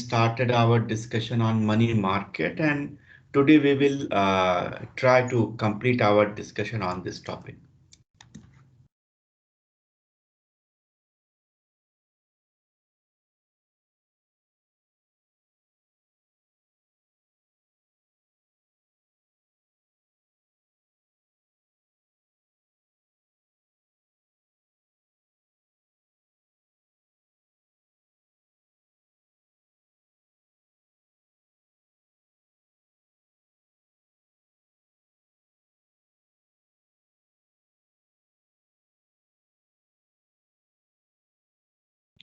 started our discussion on money market, and today we will try to complete our discussion on this topic.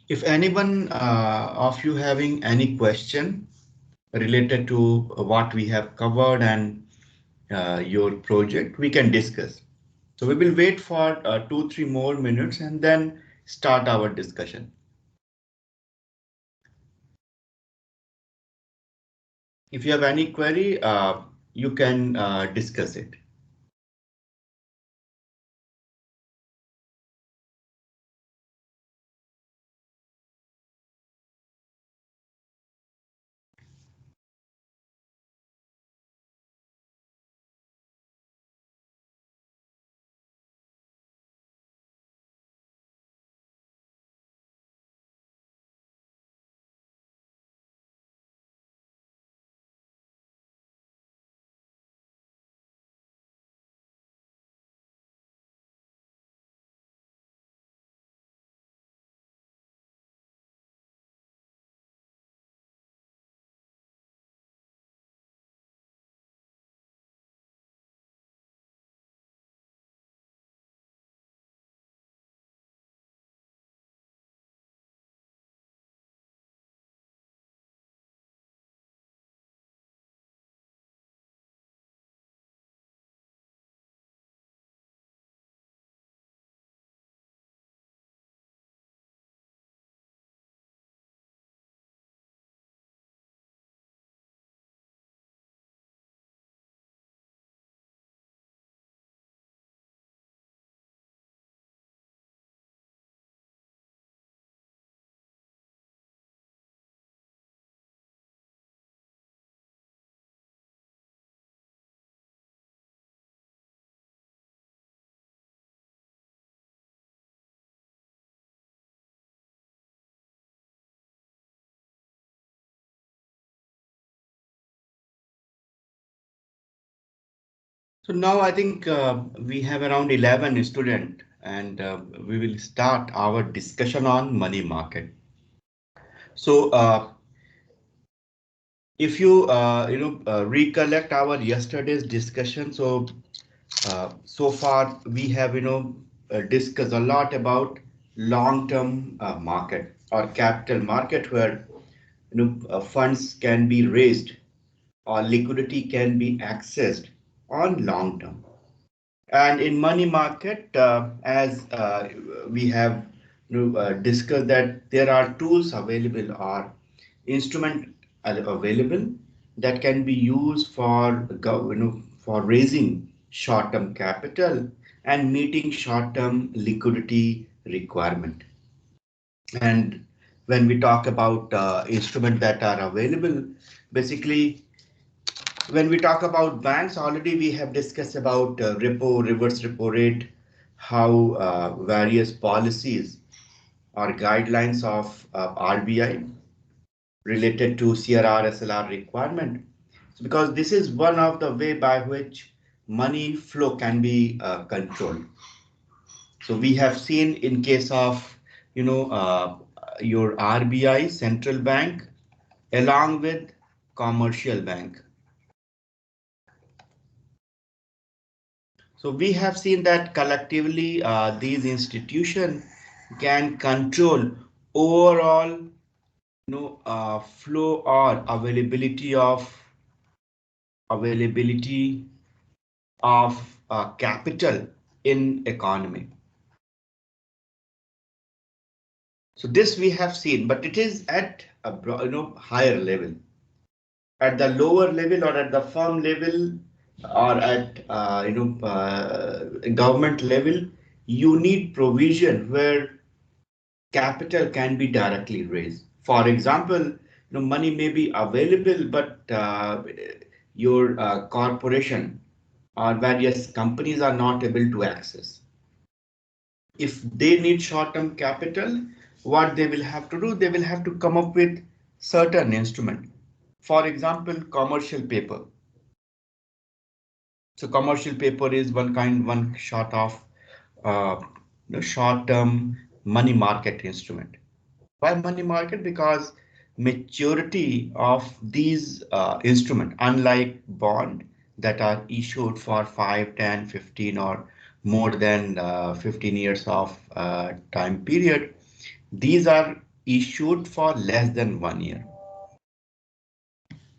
If anyone of you having any question related to what we have covered and your project, we can discuss. So we will wait for 2-3 more minutes and then start our discussion. If you have any query, you can discuss it. So now I think we have around 11 students, and we will start our discussion on money market. So if you recollect our yesterday's discussion, so far we have discussed a lot about long-term market or capital market, where funds can be raised or liquidity can be accessed on long term. And in money market, as we have discussed, that there are tools available or instrument available that can be used for for raising short-term capital and meeting short-term liquidity requirement. And when we talk about instruments that are available, basically when we talk about banks, already we have discussed about repo, reverse repo rate, how various policies or guidelines of RBI related to CRR, SLR requirement. So because this is one of the way by which money flow can be controlled. So we have seen in case of your RBI central bank along with commercial bank. So we have seen that collectively these institutions can control overall flow or availability of capital in economy. So this we have seen, but it is at a higher level. At the lower level or at the firm level or at government level, you need provision where capital can be directly raised. For example, money may be available, but your corporation or various companies are not able to access. If they need short-term capital, what they will have to do, they will have to come up with certain instrument. For example, commercial paper. So commercial paper is one sort of uh, short-term money market instrument. Why money market? Because maturity of these instrument, unlike bond that are issued for 5, 10, 15 or more than 15 years of time period, these are issued for less than 1 year.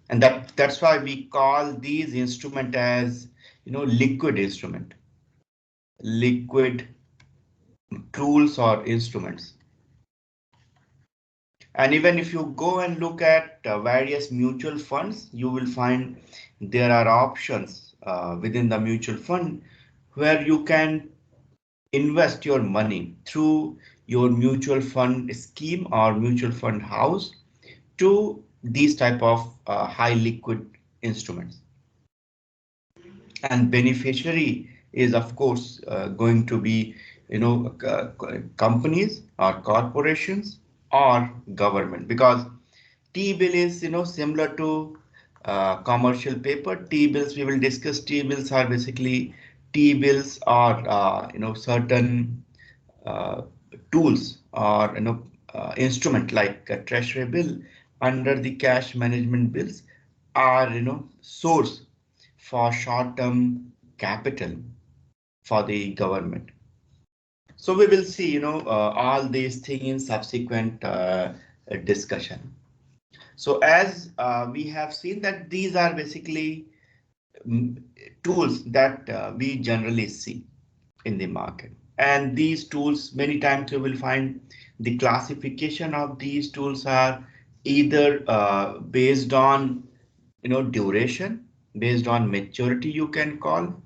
And that's why we call these instrument as liquid instrument, liquid tools or instruments. And even if you go and look at various mutual funds, you will find there are options within the mutual fund where you can invest your money through your mutual fund scheme or mutual fund house to these type of high liquid instruments. And beneficiary is of course going to be companies or corporations or government, because T-bill is similar to commercial paper. T-bills, we will discuss. T-bills are basically T-bills are certain uh, tools or instrument like a treasury bill under the cash management bills are source for short-term capital for the government. So we will see all these things in subsequent discussion. So as we have seen that these are basically mm, tools that we generally see in the market. And these tools, many times you will find the classification of these tools are either based on duration, based on maturity you can call.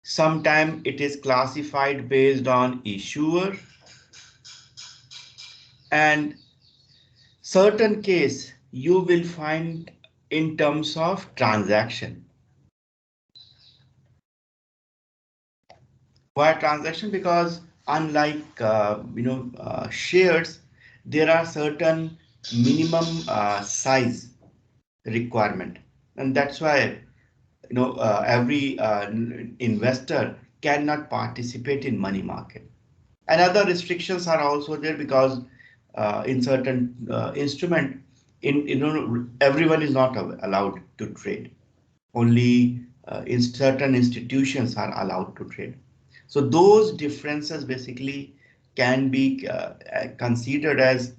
Sometimes it is classified based on issuer, and certain case you will find in terms of transaction. Why transaction? Because unlike shares, there are certain minimum size requirement, and that's why every investor cannot participate in money market. And other restrictions are also there because in certain instrument, everyone is not allowed to trade. Only in certain institutions are allowed to trade. So those differences basically can be considered as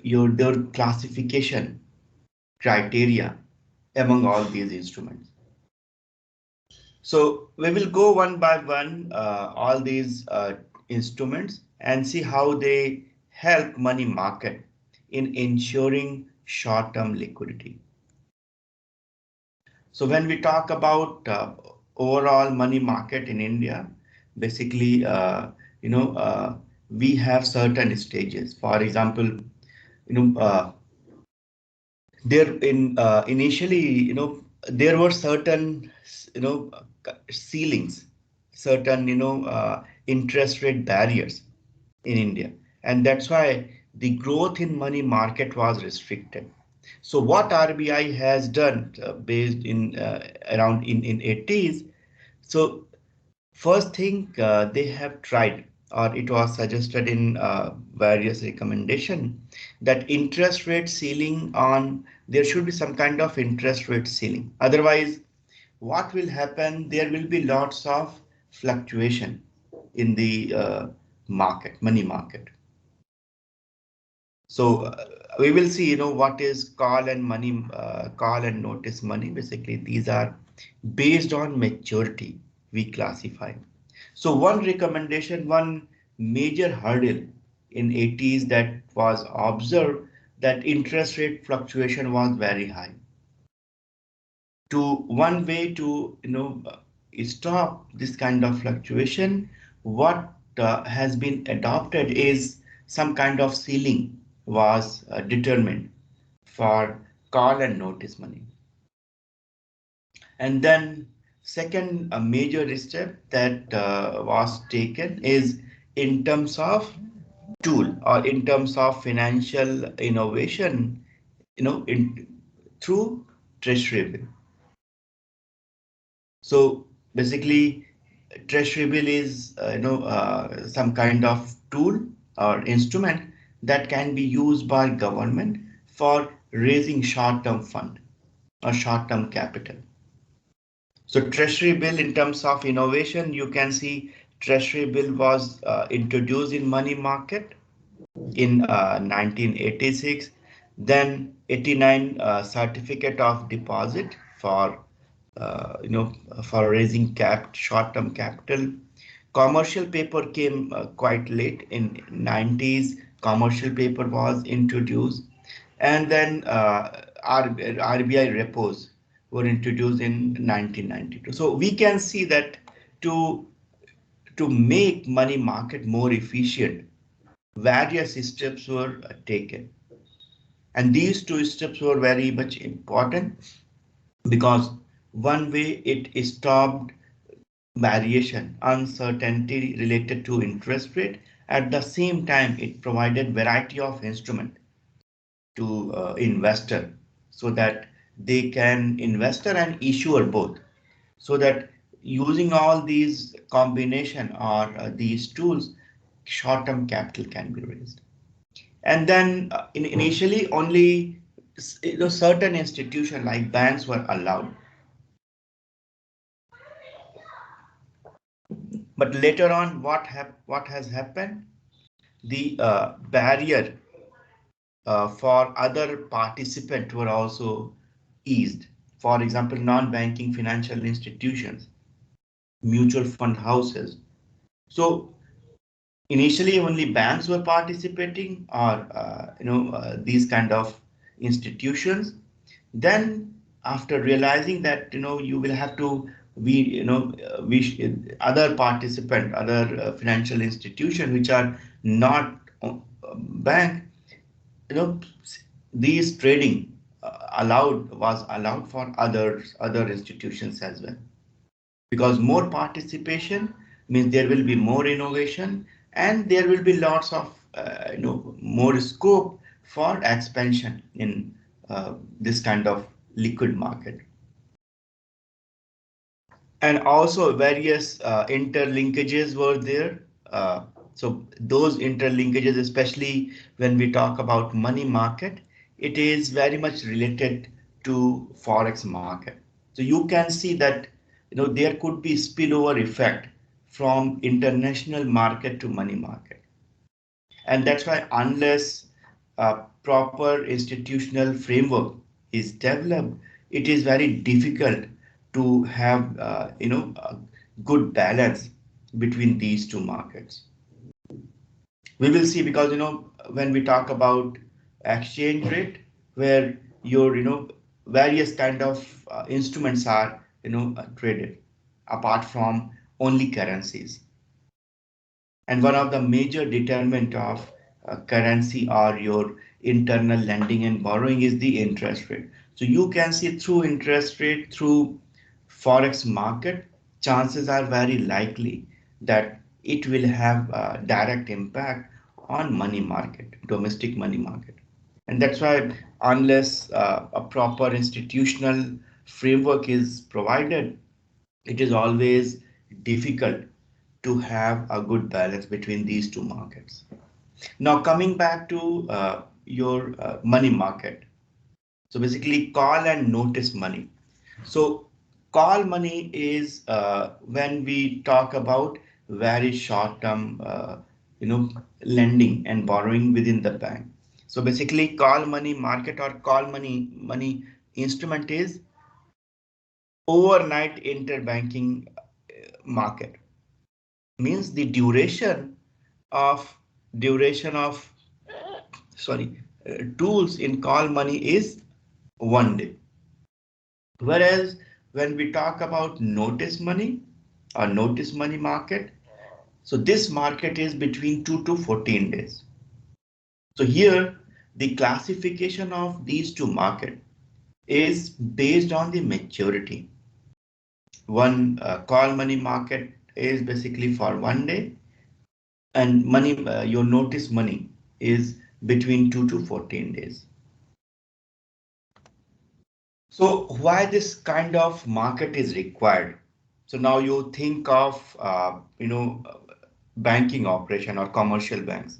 your classification criteria among all these instruments. So we will go one by one all these instruments and see how they help money market in ensuring short-term liquidity. So when we talk about overall money market in India, basically, we have certain stages. For example, there in initially, there were certain, ceilings, certain, interest rate barriers in India, and that's why the growth in money market was restricted. So what RBI has done based in around in 80s, so first thing they have tried, or it was suggested in various recommendation, that interest rate ceiling on, there should be some kind of interest rate ceiling. Otherwise, what will happen? There will be lots of fluctuation in the market, money market. So we will see, what is call and money, call and notice money. Basically, these are based on maturity we classify. So one recommendation, one major hurdle in 80s that was observed, that interest rate fluctuation was very high. To one way to stop this kind of fluctuation, what has been adopted is some kind of ceiling was determined for call and notice money. And then second major step that was taken is in terms of tool or in terms of financial innovation, through treasury bill. So basically, treasury bill is some kind of tool or instrument that can be used by government for raising short-term fund or short-term capital. So treasury bill in terms of innovation, you can see treasury bill was introduced in money market in 1986, then 89 certificate of deposit for for raising short-term capital. Commercial paper came quite late in 90s. Commercial paper was introduced, and then RBI repos were introduced in 1992. So we can see that to make money market more efficient, various steps were taken. And these two steps were very much important because one way it stopped variation, uncertainty related to interest rate. At the same time, it provided variety of instrument to investor so that they can investor and issuer both. So that using all these combination or these tools, short-term capital can be raised. And then initially only certain institutions like banks were allowed. But later on, what has happened? The barrier for other participants were also eased. For example, non-banking financial institutions, mutual fund houses. So initially only banks were participating or these kind of institutions. Then after realizing that you will have to other participant, other financial institution which are not bank, you know these trading was allowed for other institutions as well, because more participation means there will be more innovation and there will be lots of more scope for expansion in this kind of liquid market. And also various interlinkages were there. So those interlinkages, especially when we talk about money market, it is very much related to forex market. So you can see that there could be spillover effect from international market to money market. And that's why unless a proper institutional framework is developed, it is very difficult to have a good balance between these two markets. We will see, because when we talk about exchange rate, where your various kind of instruments are traded apart from only currencies. And one of the major determinant of currency or your internal lending and borrowing is the interest rate. So you can see through interest rate, through forex market, chances are very likely that it will have a direct impact on money market, domestic money market. And that's why unless a proper institutional framework is provided, it is always difficult to have a good balance between these two markets. Now coming back to your money market. So basically call and notice money. So call money is when we talk about very short term lending and borrowing within the bank. So basically call money market or call money instrument is overnight interbanking market. Means the of tools in call money is 1 day. Whereas when we talk about notice money or notice money market, so this market is between 2 to 14 days. So here, the classification of these two market is based on the maturity. One call money market is basically for 1 day, and money your notice money is between 2 to 14 days. So why this kind of market is required? So now you think of banking operation or commercial banks.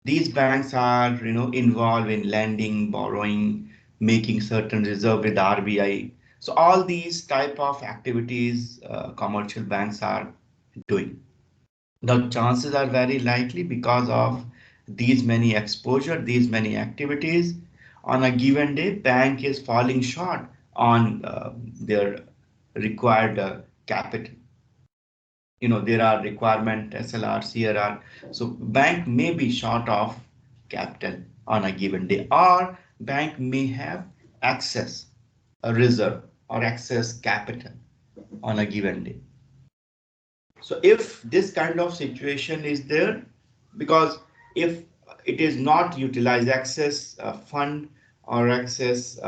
These banks are involved in lending, borrowing, making certain reserve with RBI. So all these type of activities commercial banks are doing. The chances are very likely because of these many exposure, these many activities. On a given day, bank is falling short on their required capital. There are requirement SLR, CRR. So bank may be short of capital on a given day, or bank may have excess a reserve or excess capital on a given day. So if this kind of situation is there, because if it is not utilized, excess fund or excess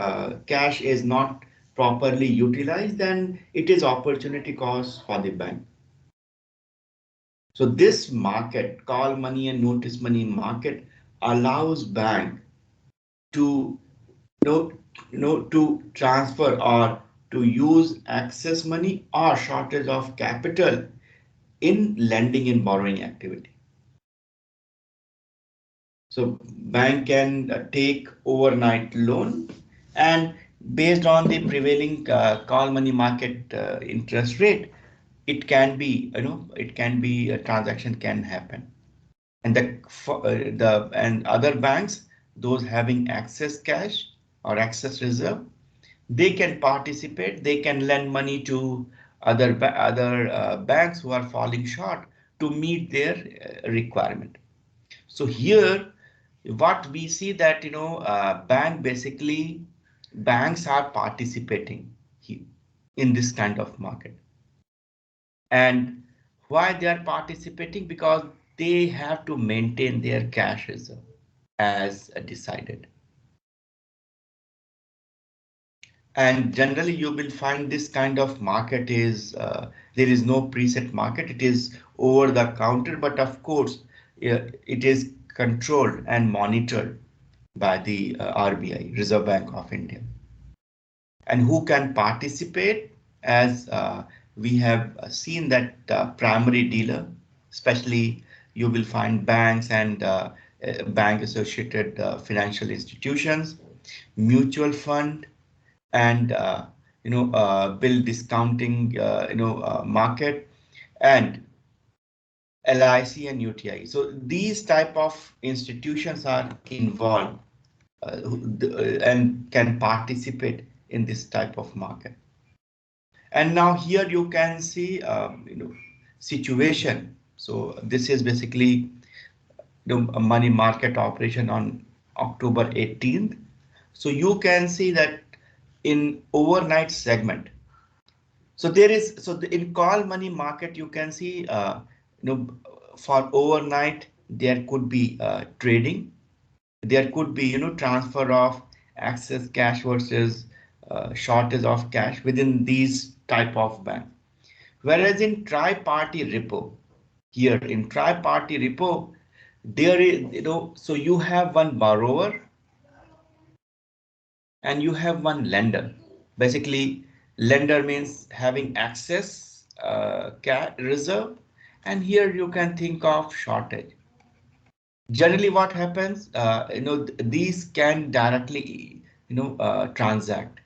cash is not properly utilized, then it is opportunity cost for the bank. So this market, call money and notice money market, allows bank to to transfer or to use excess money or shortage of capital in lending and borrowing activity. So bank can take overnight loan, and based on the prevailing call money market interest rate, it can be a transaction can happen. And the other banks, those having excess cash or excess reserve, they can participate, they can lend money to other banks who are falling short to meet their requirement. So here, what we see that banks are participating in this kind of market. And why they are participating? Because they have to maintain their cash reserve as decided. And generally, you will find this kind of market is there is no preset market. It is over the counter, but of course, it is controlled and monitored by the RBI, Reserve Bank of India. And who can participate? As we have seen that primary dealer, especially you will find banks and bank associated financial institutions, mutual fund, and bill discounting market, and LIC and UTI. So these type of institutions are involved and can participate in this type of market. And now here you can see situation. So this is basically a money market operation on October 18th. So you can see that in overnight segment. So in call money market, you can see for overnight there could be trading, there could be transfer of excess cash versus shortage of cash within these type of bank. Whereas in tri-party repo, here in tri-party repo, there is so you have one borrower and you have one lender. Basically, lender means having access reserve, and here you can think of shortage. Generally, what happens, these can directly, transact.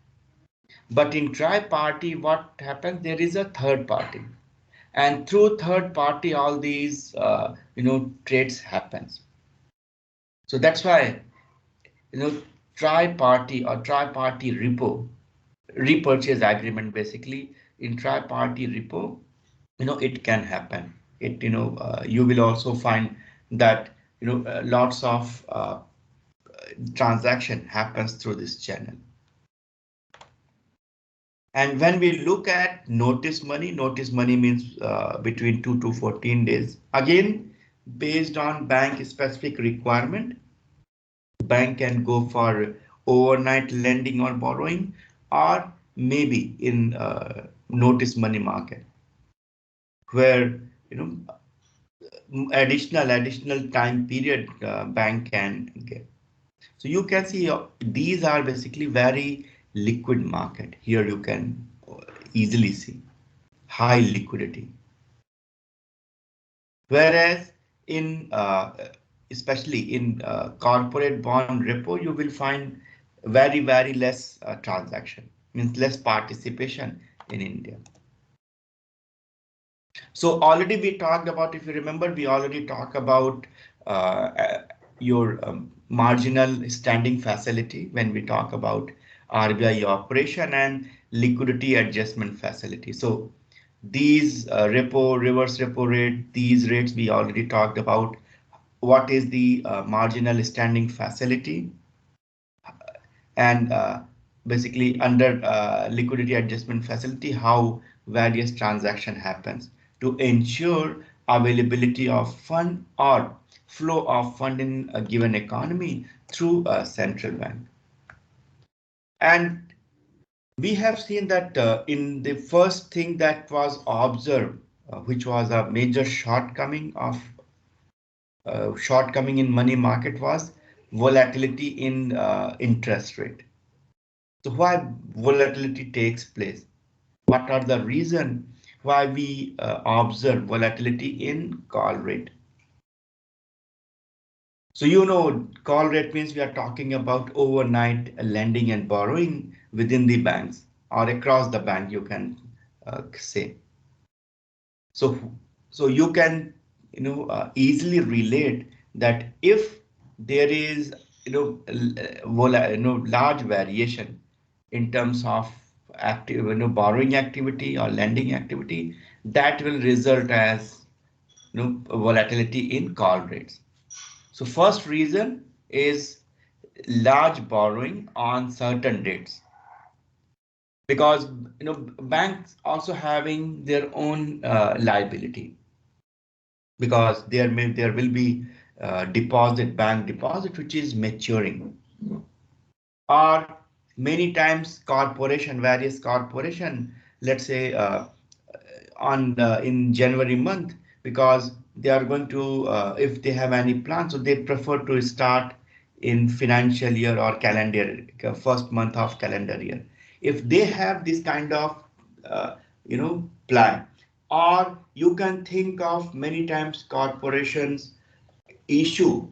But in tri-party, what happens? There is a third party, and through third party, all these, trades happens. So that's why, tri-party or tri-party repo, repurchase agreement, basically in tri-party repo, it can happen. You will also find that lots of transaction happens through this channel. And when we look at notice money means between 2 to 14 days, again based on bank specific requirement. bank can go for overnight lending or borrowing, or maybe in notice money market, where additional time period bank can get. So you can see these are basically very liquid market. Here you can easily see high liquidity. Whereas in especially in corporate bond repo, you will find very less transaction, means less participation in India. So already we talked about, if you remember, we already talked about your marginal standing facility when we talk about RBI operation and liquidity adjustment facility. So these repo, reverse repo rate, these rates we already talked about. What is the marginal standing facility? And basically under liquidity adjustment facility, how various transaction happens to ensure availability of fund or flow of fund in a given economy through a central bank. And we have seen that in the first thing that was observed, which was a major shortcoming in money market, was volatility in interest rate. So why volatility takes place? What are the reason why we observe volatility in call rate? So call rate means we are talking about overnight lending and borrowing within the banks or across the bank, you can say. So so you can easily relate that if there is large variation in terms of active borrowing activity or lending activity, that will result as volatility in call rates. So first reason is large borrowing on certain dates, because banks also having their own liability, because there will be bank deposit which is maturing, or many times various corporation, let's say on in January month, because they are going to if they have any plan, so they prefer to start in financial year or calendar first month of calendar year. If they have this kind of plan, or you can think of many times corporations issue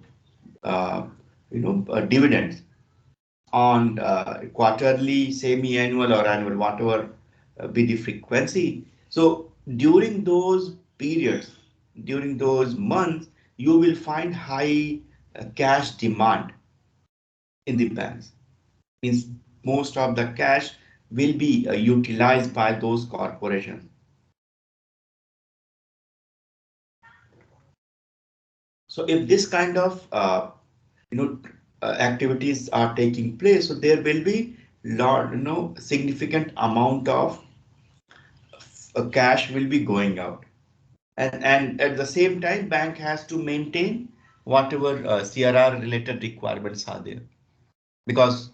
uh, dividends on quarterly, semi-annual or annual, whatever be the frequency. So during those periods, during those months, you will find high cash demand in the banks. Means most of the cash will be utilized by those corporations. So if this kind of you know activities are taking place, so there will be significant amount of cash will be going out, and at the same time bank has to maintain whatever CRR related requirements are there, because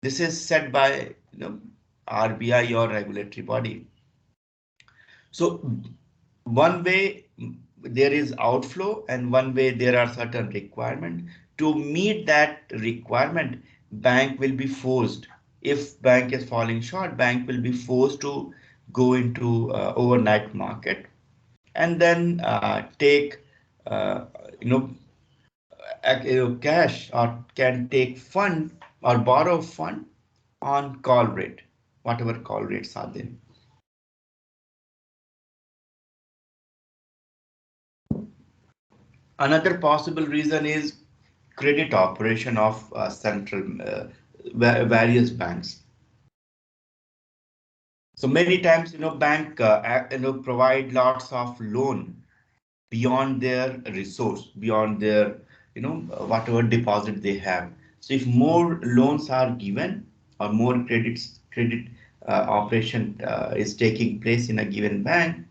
this is set by RBI or regulatory body. So one way there is outflow, and one way there are certain requirement. To meet that requirement, bank will be forced. If bank is falling short, bank will be forced to go into overnight market, and then take uh, you know cash, or can take fund or borrow fund on call rate, whatever call rates are there. Another possible reason is credit operation of central various banks. So many times, bank provide lots of loan beyond their resource, beyond their whatever deposit they have. So if more loans are given, or more credit operation is taking place in a given bank,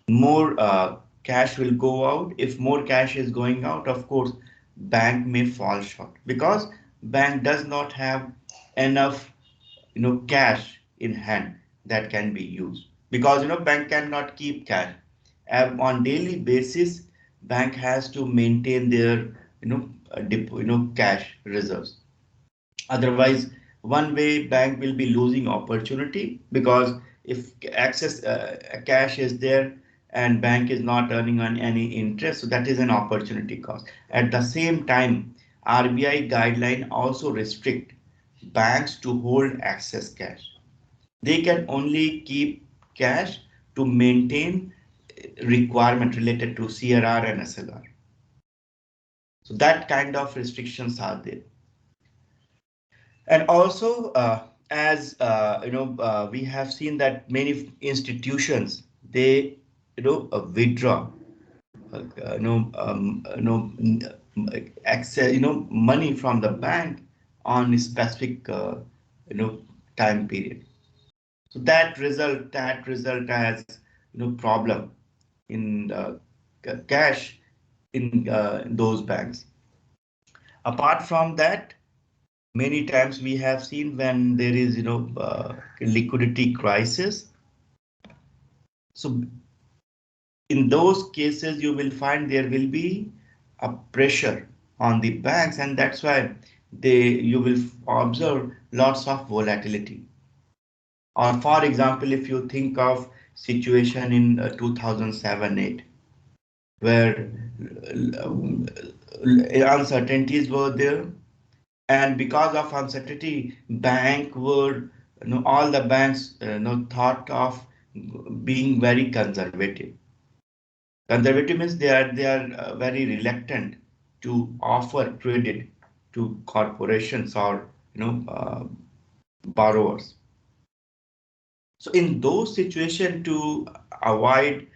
more cash will go out. If more cash is going out, of course, bank may fall short because bank does not have enough cash in hand that can be used, because bank cannot keep cash. On daily basis, bank has to maintain their cash reserves. Otherwise, one way bank will be losing opportunity, because if access cash is there and bank is not earning on any interest, so that is an opportunity cost. At the same time, RBI guideline also restrict banks to hold excess cash. They can only keep cash to maintain requirement related to CRR and SLR. So that kind of restrictions are there. And also, as we have seen that many institutions, they withdraw access money from the bank on a specific you know time period. So that result has problem in cash in those banks. Apart from that, many times we have seen when there is liquidity crisis. So in those cases, you will find there will be a pressure on the banks, and that's why you will observe lots of volatility. Or for example, if you think of situation in 2007-8, where uncertainties were there, and because of uncertainty, bank were all the banks thought of being very conservative. Conservative means they are very reluctant to offer credit to corporations or borrowers. So in those situations, to avoid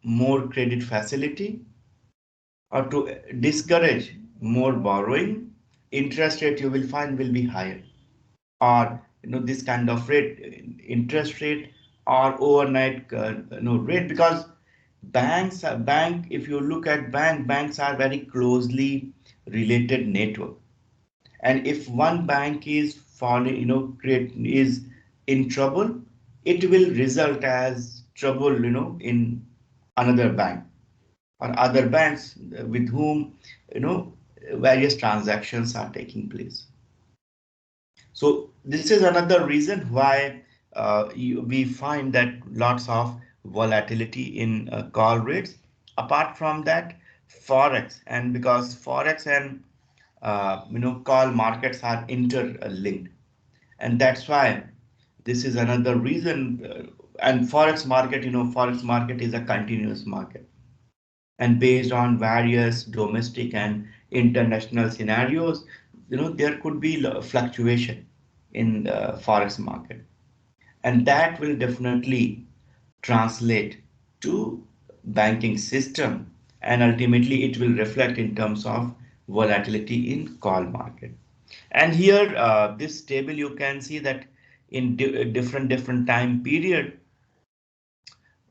more credit facility or to discourage more borrowing, interest rate you will find will be higher, or this kind of rate, interest rate, or overnight rate, because bank, if you look at banks are very closely related network. And if one bank is falling, create is in trouble, it will result as trouble in another bank or other banks with whom various transactions are taking place. So this is another reason why we find that lots of volatility in call rates. Apart from that, forex, and because forex and call markets are interlinked, and that's why this is another reason. And forex market is a continuous market, and based on various domestic and international scenarios, there could be fluctuation in the forex market, and that will definitely translate to banking system, and ultimately it will reflect in terms of volatility in call market. And here, this table, you can see that in different time period,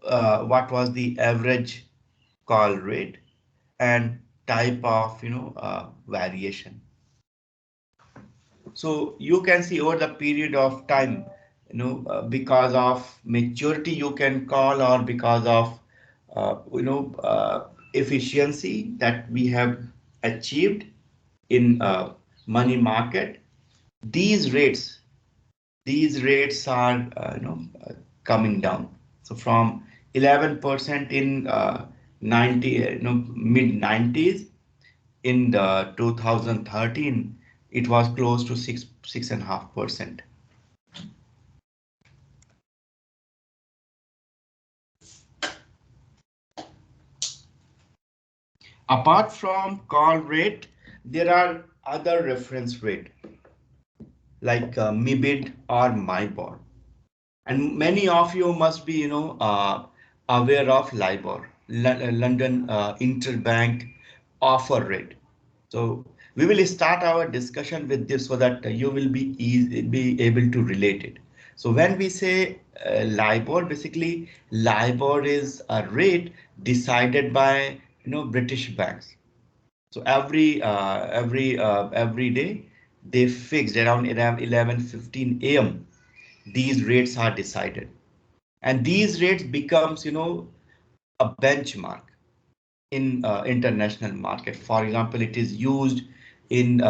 what was the average call rate and type of variation. So you can see over the period of time, because of maturity you can call, or because of efficiency that we have achieved in money market, these rates these rates are coming down. So from 11% in 90 mid 90s, in the 2013 it was close to 6.5%. Apart from call rate, there are other reference rate like MIBID or MIBOR. And many of you must be, aware of LIBOR, London Interbank Offer Rate. So we will start our discussion with this so that you will be able to relate it. So when we say LIBOR, basically LIBOR is a rate decided by British banks. So every day they fixed around 11:15 a.m. These rates are decided, and these rates becomes a benchmark in international market. For example, it is used in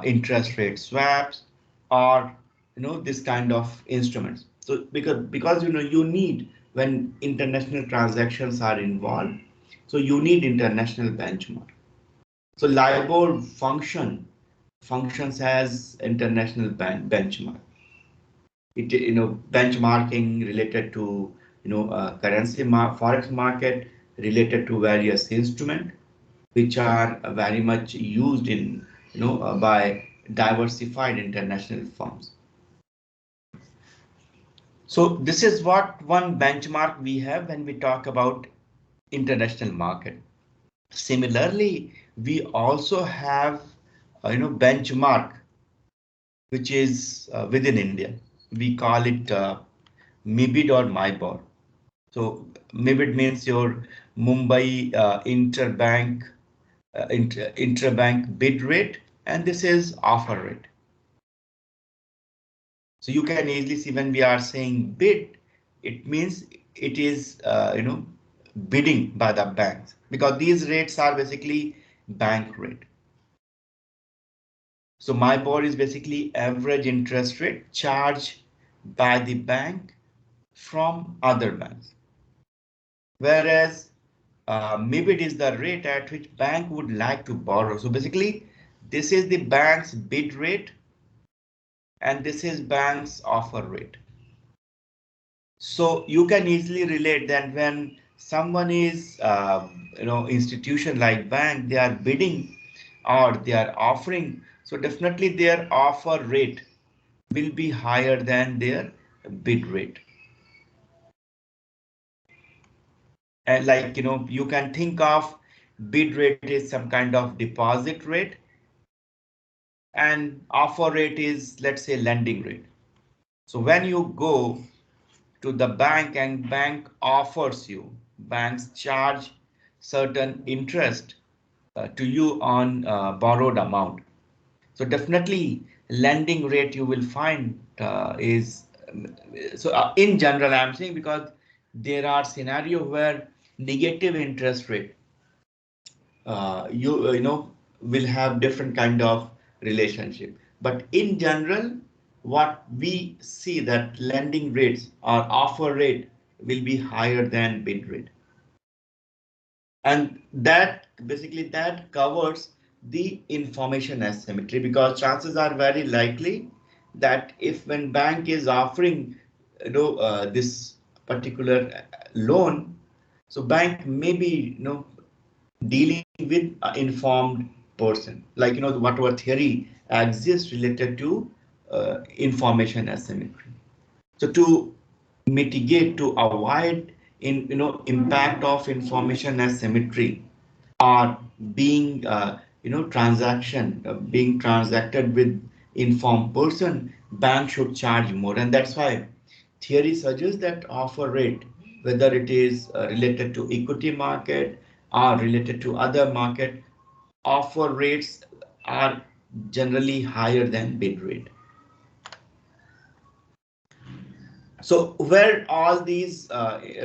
interest rate swaps or this kind of instruments. So because you need when international transactions are involved, so you need international benchmark. So LIBOR functions as international benchmark. It benchmarking related to currency forex market, related to various instrument which are very much used in by diversified international firms. So this is what one benchmark we have when we talk about international market. Similarly, we also have benchmark which is within India. We call it MIBID or MIBOR. So MIBID means your Mumbai interbank bid rate, and this is offer rate. So you can easily see when we are saying bid, it means it is bidding by the banks, because these rates are basically bank rate. So MIBOR is basically average interest rate charged by the bank from other banks, whereas MIBID is the rate at which bank would like to borrow. So basically, this is the bank's bid rate and this is bank's offer rate. So you can easily relate that when someone is, institution like bank, they are bidding or they are offering. So definitely their offer rate will be higher than their bid rate. And like, you can think of bid rate is some kind of deposit rate and offer rate is, let's say, lending rate. So when you go to the bank and bank offers you, banks charge certain interest to you on borrowed amount. So definitely lending rate you will find is in general I'm saying, because there are scenario where negative interest rate will have different kind of relationship, but in general what we see that lending rates or offer rate will be higher than bid rate, and that basically that covers the information asymmetry, because chances are very likely that if when bank is offering this particular loan, so bank may be dealing with an informed person, like whatever theory exists related to information asymmetry. So to mitigate, to avoid impact of information asymmetry or being transaction being transacted with informed person, bank should charge more, and that's why theory suggests that offer rate, whether it is related to equity market or related to other market, offer rates are generally higher than bid rate. So where all these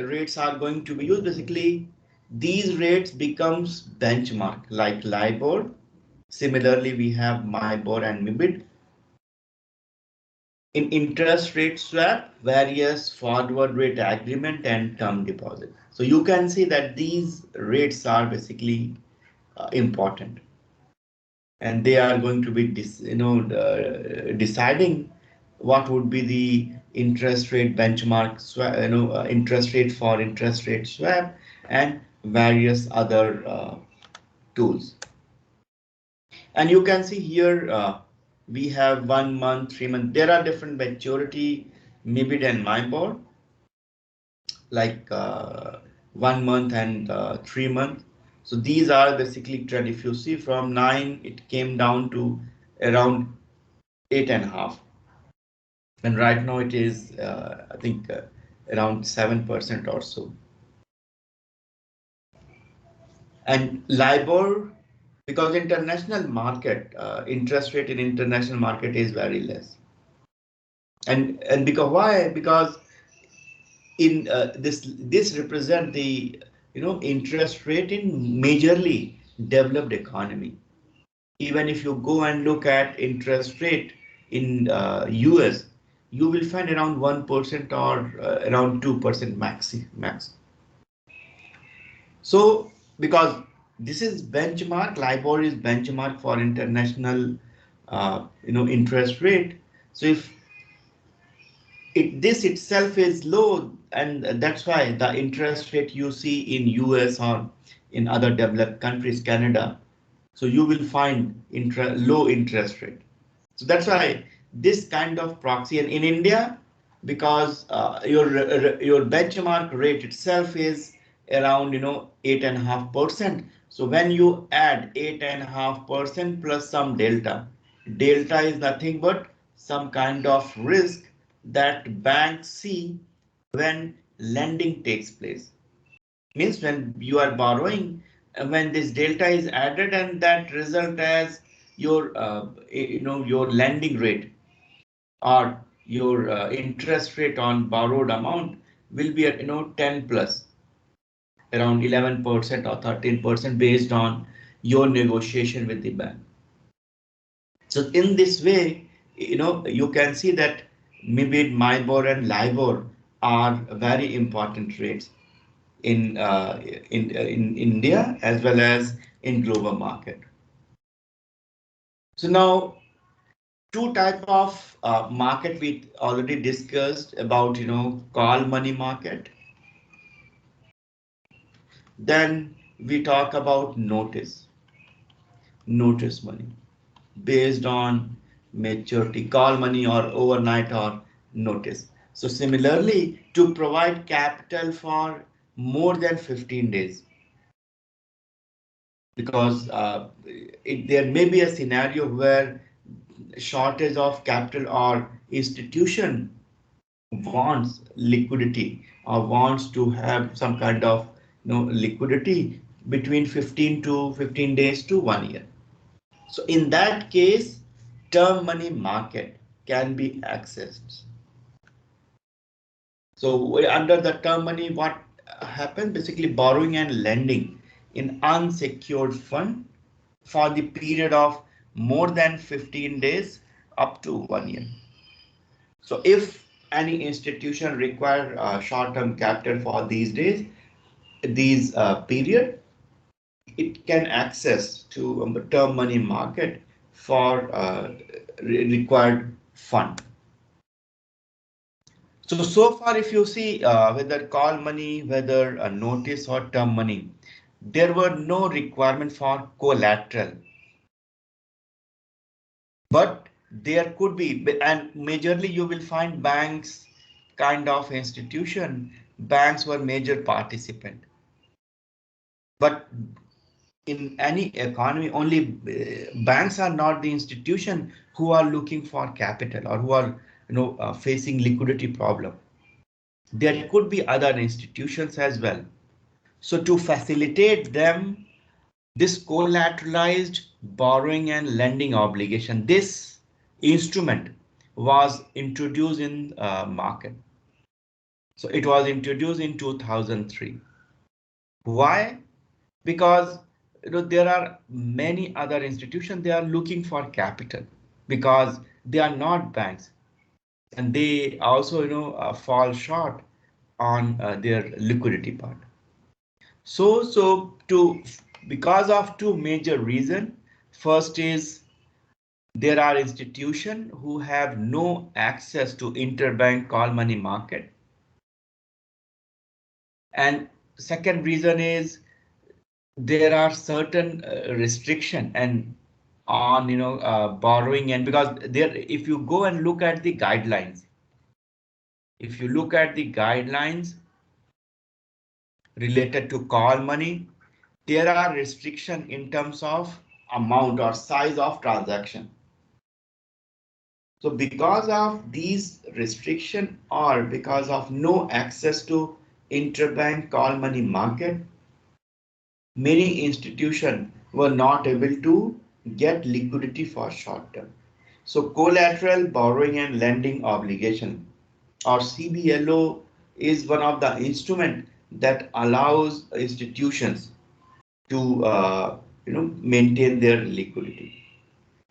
rates are going to be used, basically these rates becomes benchmark like LIBOR. Similarly, we have MIBOR and MIBID. In interest rate swap, various forward rate agreement and term deposit. So you can see that these rates are basically important, and they are going to be deciding what would be the interest rate benchmark swap, interest rate for interest rate swap and various other tools. And you can see here we have 1 month, 3 month. There are different maturity, MIBID and MIBOR, like 1 month and 3 month. So these are basically trend. If you see from 9, it came down to around 8.5, and right now it is I think around 7% or so. And LIBOR, because international market interest rate in international market is very less. And because why? Because in this represent the interest rate in majorly developed economy. Even if you go and look at interest rate in US, you will find around 1% or around 2% max. So because this is benchmark, LIBOR is benchmark for international interest rate. So if this itself is low, and that's why the interest rate you see in US or in other developed countries, Canada, so you will find low interest rate. So that's why this kind of proxy, and in India, because your benchmark rate itself is around 8.5%. So when you add 8.5% plus some delta is nothing but some kind of risk that banks see when lending takes place. Means when you are borrowing, when this delta is added, and that result as your your lending rate or your interest rate on borrowed amount will be at 10 plus, around 11% or 13% based on your negotiation with the bank. So in this way, you can see that maybe MIBOR and LIBOR are very important rates in India as well as in global market. So now two type of market we already discussed about, call money market. Then we talk about notice money based on maturity, call money or overnight or notice. So similarly, to provide capital for more than 15 days, because there may be a scenario where shortage of capital or institution wants liquidity or wants to have some kind of liquidity between 15 days to 1 year. So in that case, term money market can be accessed. So under the term money, what happens? Basically borrowing and lending in unsecured fund for the period of more than 15 days up to 1 year. So if any institution require short-term capital for these days, these period, it can access to term money market for required fund. So far, if you see whether call money, whether a notice or term money, there were no requirement for collateral. But there could be, and majorly you will find banks kind of institution, banks were major participant. But in any economy, only banks are not the institution who are looking for capital or who are facing liquidity problem. There could be other institutions as well. So to facilitate them, this collateralized borrowing and lending obligation, this instrument was introduced in market. So it was introduced in 2003. Why? Because there are many other institutions, they are looking for capital because they are not banks, and they also fall short on their liquidity part. So because of two major reasons. First is there are institutions who have no access to interbank call money market. And second reason is there are certain restriction and on borrowing, and because there, if you go and look at the guidelines, related to call money, there are restrictions in terms of amount or size of transaction. So because of these restriction or because of no access to interbank call money market, many institutions were not able to get liquidity for short term. So collateral borrowing and lending obligation or CBLO is one of the instrument that allows institutions to maintain their liquidity.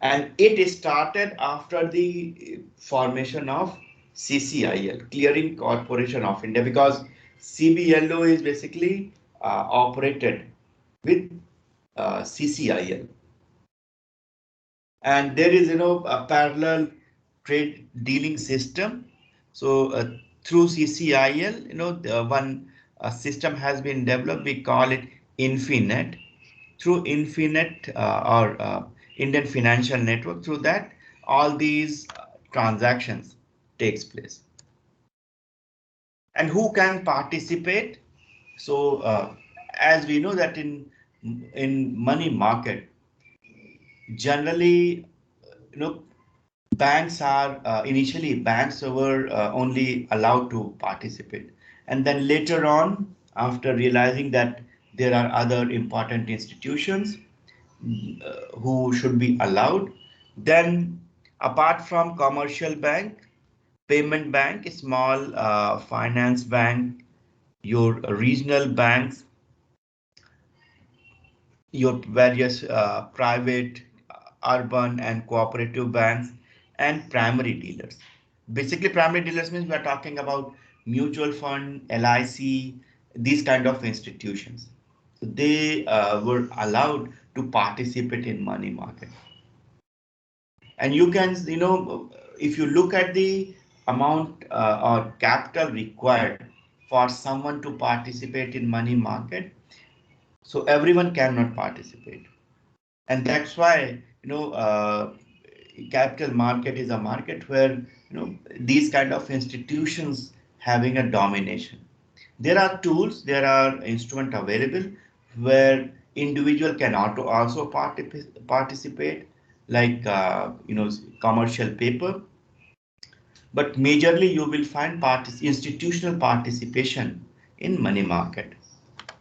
And it started after the formation of CCIL, Clearing Corporation of India, because CBLO is basically operated with CCIL, and there is a parallel trade dealing system. So through CCIL, the one system has been developed. We call it Infinet. Through Infinet or Indian Financial Network, through that all these transactions takes place. And who can participate? So as we know that in money market, generally, banks are initially banks were only allowed to participate, and then later on, after realizing that there are other important institutions who should be allowed, then apart from commercial bank, payment bank, small finance bank, your regional banks, your various private, urban and cooperative banks, and primary dealers. Basically, primary dealers means we are talking about mutual fund, LIC, these kind of institutions. So they were allowed to participate in money market. And you can, if you look at the amount or capital required for someone to participate in money market, so everyone cannot participate. And that's why capital market is a market where these kind of institutions having a domination. There are tools, there are instruments available where individual can also participate, like commercial paper, but majorly you will find institutional participation in money market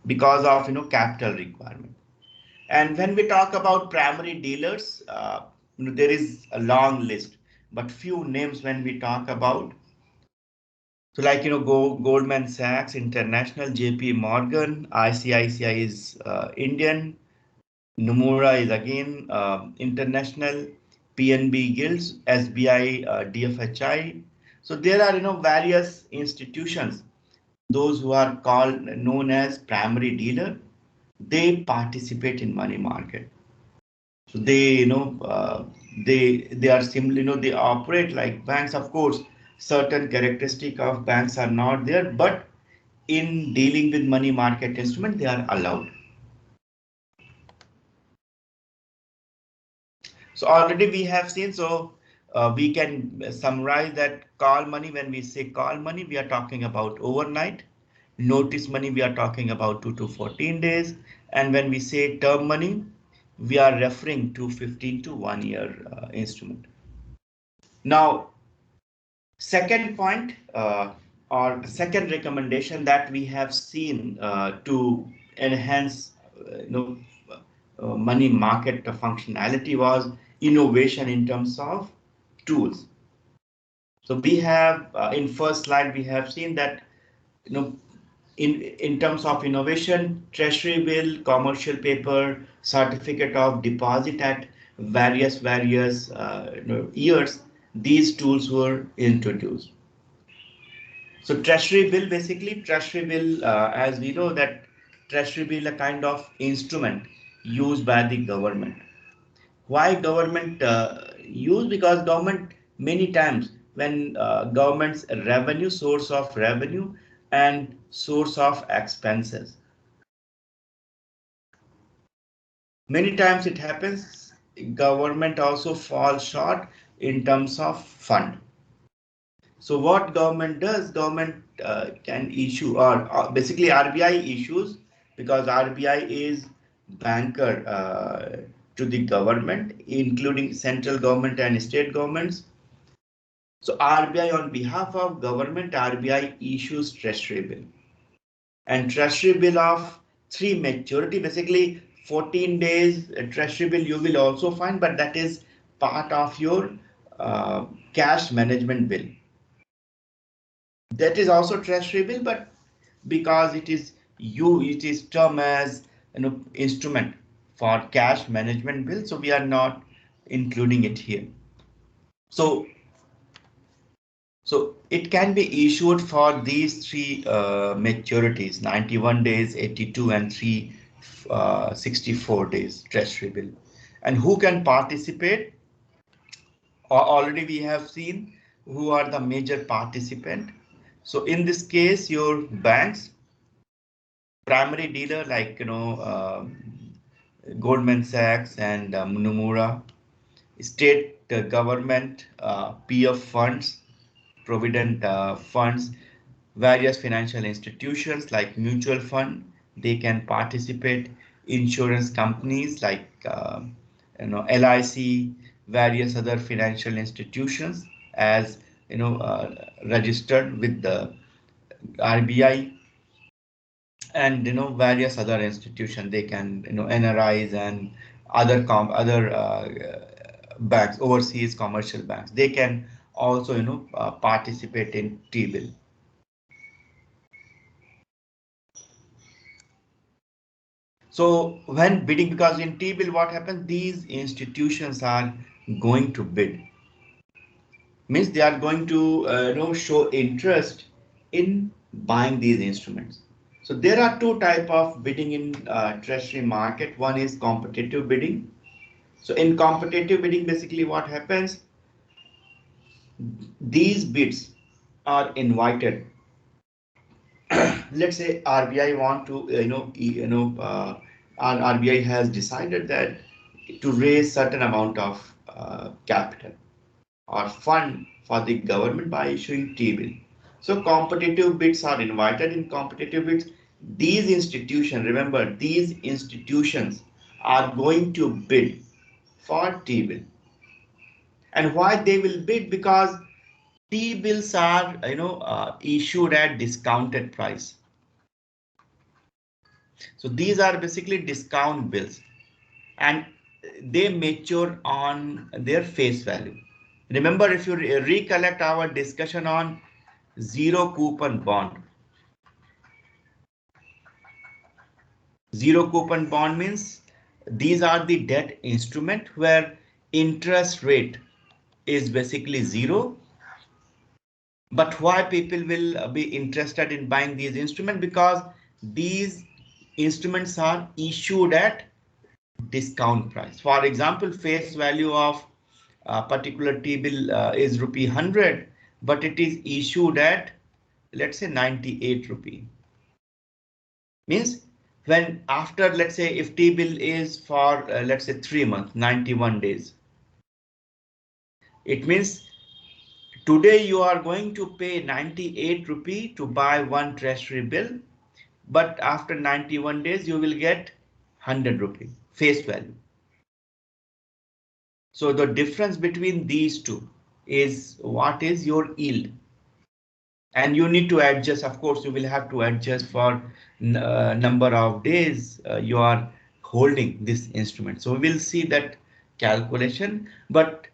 because of capital requirement. And when we talk about primary dealers, there is a long list, but few names when we talk about. So like, Goldman Sachs International, JP Morgan, ICICI is Indian, Nomura is again international, PNB Guilds, SBI, DFHI. So there are, various institutions, those who are called known as primary dealer, they participate in money market. So they, they are similar, they operate like banks. Of course, certain characteristic of banks are not there, but in dealing with money market instrument, they are allowed. So already we have seen, so we can summarize that call money. When we say call money, we are talking about overnight. Notice money, we are talking about 2 to 14 days. And when we say term money, we are referring to 15 to 1 year instrument. Now, second point or second recommendation that we have seen to enhance money market functionality was innovation in terms of tools. So we have in first slide we have seen that in terms of innovation, treasury bill, commercial paper, certificate of deposit at various years, these tools were introduced. So treasury bill, basically treasury bill, as we know that treasury bill a kind of instrument used by the government. Why government use? Because government many times when government's revenue, source of revenue and source of expenses, many times it happens government also falls short in terms of fund. So what government does, government can issue, or basically RBI issues, because RBI is banker to the government, including central government and state governments. So RBI on behalf of government, RBI issues treasury bill, and treasury bill of three maturity, basically 14 days treasury bill you will also find, but that is part of your cash management bill. That is also treasury bill, but because it is termed as instrument for cash management bill, so we are not including it here. So it can be issued for these three maturities: 91 days, 82, and 364 days treasury bill. And who can participate? Already we have seen who are the major participant. So in this case, your banks, primary dealer like Goldman Sachs and Nomura, state government, PF funds, provident funds, various financial institutions like mutual fund, they can participate, insurance companies like LIC, various other financial institutions as registered with the RBI, and various other institutions, they can NRIs and other banks, overseas commercial banks, they can also participate in T-bill. So when bidding, because in T-bill what happens, these institutions are going to bid, means they are going to show interest in buying these instruments. So there are two type of bidding in treasury market. One is competitive bidding. So in competitive bidding, basically what happens, these bids are invited. Let's say RBI want to RBI has decided that to raise certain amount of capital or fund for the government by issuing T-bill. So competitive bids are invited. In competitive bids, these institutions, remember, these institutions are going to bid for T-bill. And why they will bid? Because T-bills are issued at discounted price. So these are basically discount bills, and they mature on their face value. Remember, if you recollect our discussion on zero coupon bond. Zero coupon bond means these are the debt instrument where interest rate is basically zero. But why people will be interested in buying these instruments? Because these instruments are issued at discount price. For example, face value of a particular T-bill is rupee 100, but it is issued at, let's say, 98 rupee. Means when after, let's say, if T-bill is for let's say 3 months, 91 days, it means today you are going to pay 98 rupee to buy one treasury bill, but after 91 days you will get 100 rupee face value. So the difference between these two is what is your yield, and you need to adjust. Of course, you will have to adjust for number of days you are holding this instrument. So we will see that calculation, but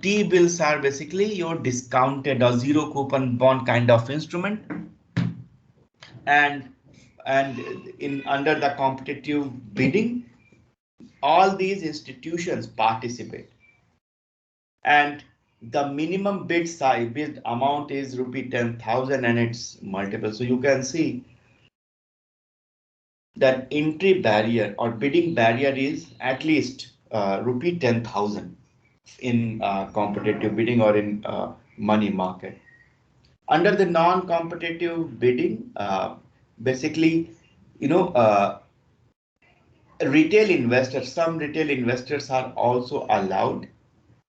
T-bills are basically your discounted or zero coupon bond kind of instrument, and in under the competitive bidding, all these institutions participate, and the minimum bid size, bid amount is rupee 10,000 and its multiple. So you can see that entry barrier or bidding barrier is at least rupee 10,000 in competitive bidding or in money market. Under the non-competitive bidding, basically, you know, uh, retail investors, some retail investors are also allowed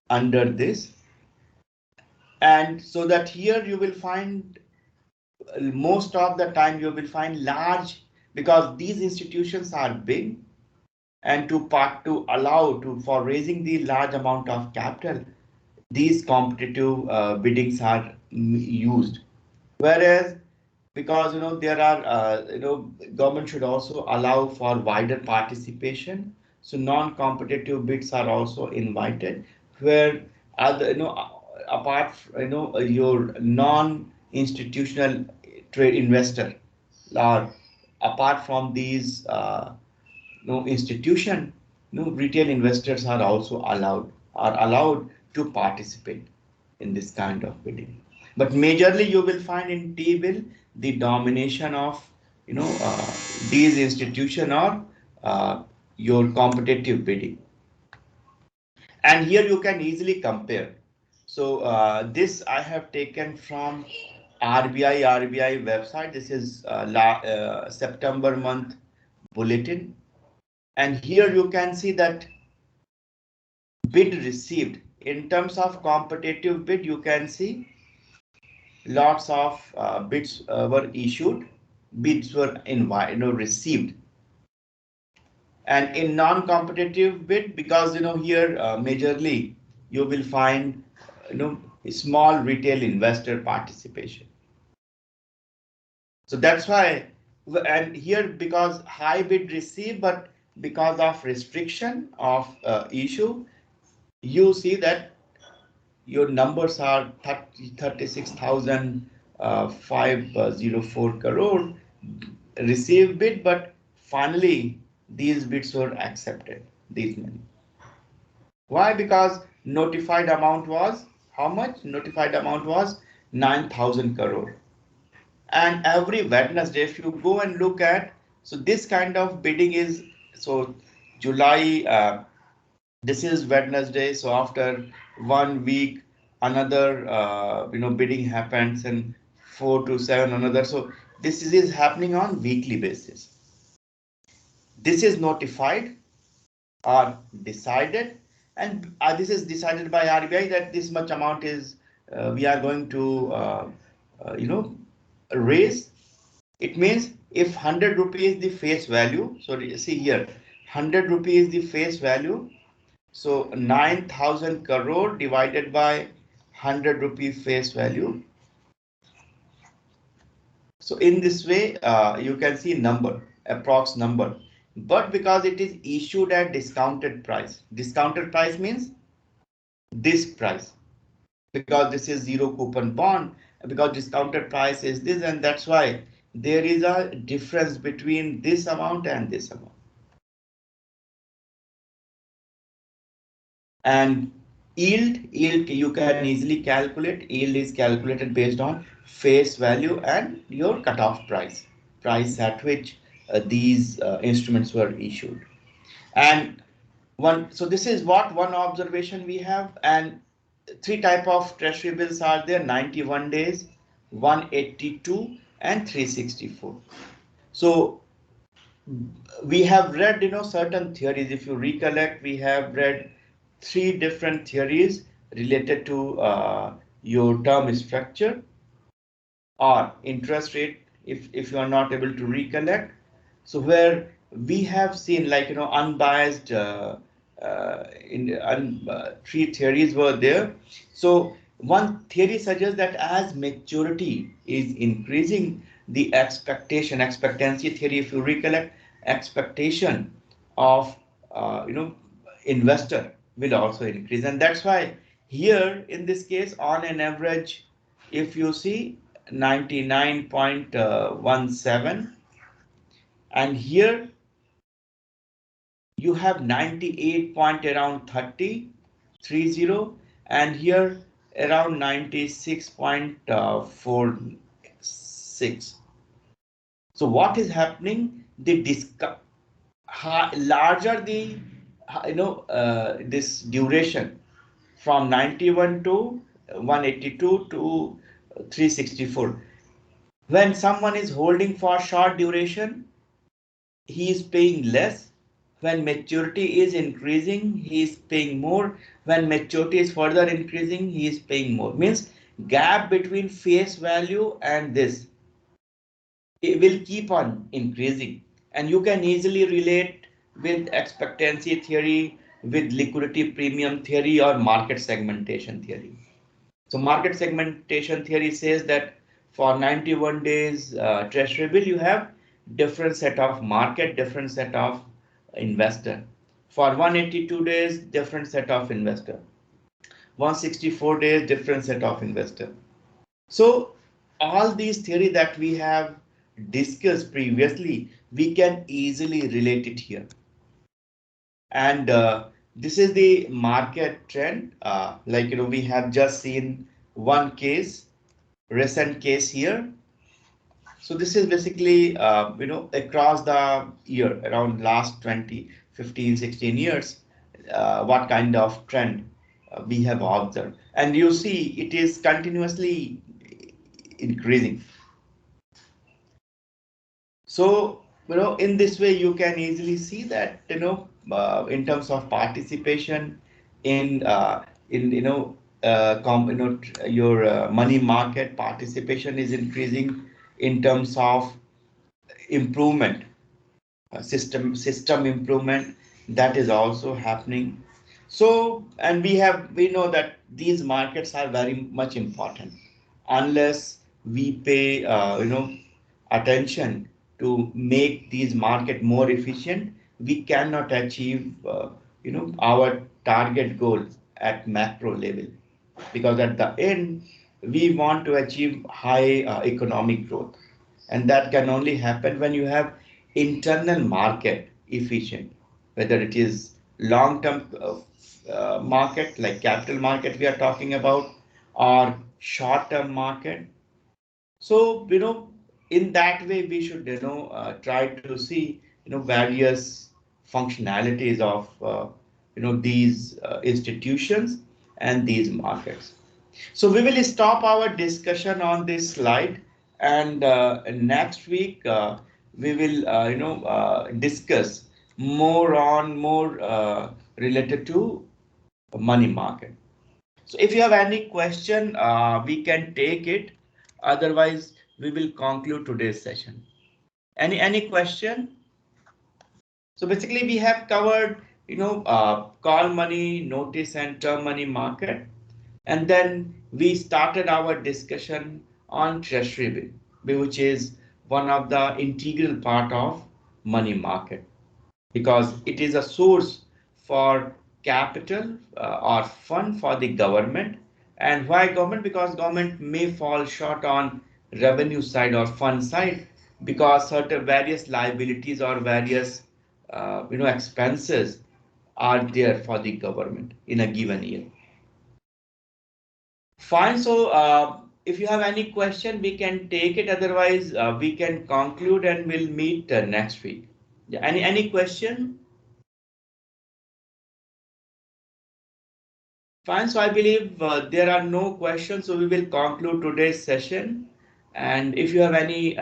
under this. And so that here you will find most of the time you will find large, because these institutions are big, and to allow to for raising the large amount of capital, these competitive biddings are used. Whereas because there are government should also allow for wider participation. So non-competitive bids are also invited, where other apart your non-institutional trade investor, or apart from these institution, retail investors are allowed to participate in this kind of bidding. But majorly you will find in T-bill the domination of these institution or your competitive bidding. And here you can easily compare. So this I have taken from RBI website. This is September month bulletin. And here you can see that bid received in terms of competitive bid, you can see lots of bids were issued, bids were received. And in non-competitive bid, because here majorly you will find small retail investor participation. So that's why, and here because high bid received, but because of restriction of issue, you see that your numbers are 36,504 crore received bid, but finally these bids were accepted, these many. Why? Because notified amount was how much? Notified amount was 9,000 crore. And every Wednesday, if you go and look at, so this kind of bidding is, so July, this is Wednesday, so after 1 week another bidding happens, and 4 to 7 another. So this is happening on weekly basis. This is notified or decided, and this is decided by RBI that this much amount is we are going to raise. It means if 100 rupees is the face value, so see here 100 rupees is the face value. So 9,000 crore divided by 100 rupee face value. So in this way, you can see number, approx number. But because it is issued at discounted price means this price. Because this is zero coupon bond, because discounted price is this, and that's why there is a difference between this amount and this amount. And yield you can easily calculate. Yield is calculated based on face value and your cutoff price at which these instruments were issued. And so this is what one observation we have. And three type of treasury bills are there: 91 days, 182, and 364. So we have read certain theories. If you recollect, we have read three different theories related to your term structure or interest rate, if you are not able to recollect. So where we have seen unbiased three theories were there. So one theory suggests that as maturity is increasing, the expectancy theory, if you recollect, expectation of investor will also increase. And that's why here in this case, on an average, if you see 99.17, and here you have 98 point around 30, and here around 96.46. So what is happening? The larger the this duration from 91 to 182 to 364. When someone is holding for short duration, he is paying less. When maturity is increasing, he is paying more. When maturity is further increasing, he is paying more. Means gap between face value and this, it will keep on increasing. And you can easily relate with expectancy theory, with liquidity premium theory, or market segmentation theory. So market segmentation theory says that For 91 days treasury bill, you have different set of market, different set of investor. For 182 days, different set of investor. 164 days, different set of investor. So all these theory that we have discussed previously, we can easily relate it here. And this is the market trend. We have just seen one case, recent case here. So this is basically, across the year, around last 20, 15, 16 years, what kind of trend we have observed. And you see it is continuously increasing. So, in this way, you can easily see that, in terms of participation in your money market participation is increasing in terms of improvement, system improvement that is also happening. So, and we know that these markets are very much important. Unless we pay attention to make these market more efficient, we cannot achieve our target goal at macro level, because at the end we want to achieve high economic growth, and that can only happen when you have internal market efficient, whether it is long term market like capital market we are talking about, or short term market. So, in that way, we should, try to see, various functionalities of, these institutions and these markets. So we will stop our discussion on this slide, and next week we will, discuss more related to money market. So if you have any question, we can take it. Otherwise, we will conclude today's session. Any question? So basically, we have covered, call money, notice, and term money market, and then we started our discussion on treasury bill, which is one of the integral part of money market, because it is a source for capital or fund for the government. And why government? Because government may fall short on revenue side or fund side, because certain various liabilities or various expenses are there for the government in a given year. Fine. So if you have any question, we can take it. Otherwise, we can conclude and we'll meet next week. Yeah. Any question? Fine, so I believe there are no questions, so we will conclude today's session. And if you have any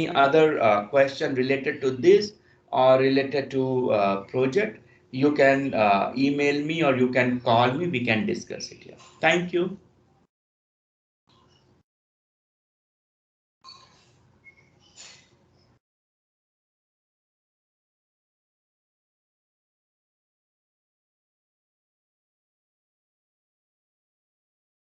other question related to this or related to project, you can email me or you can call me. We can discuss it here. Thank you.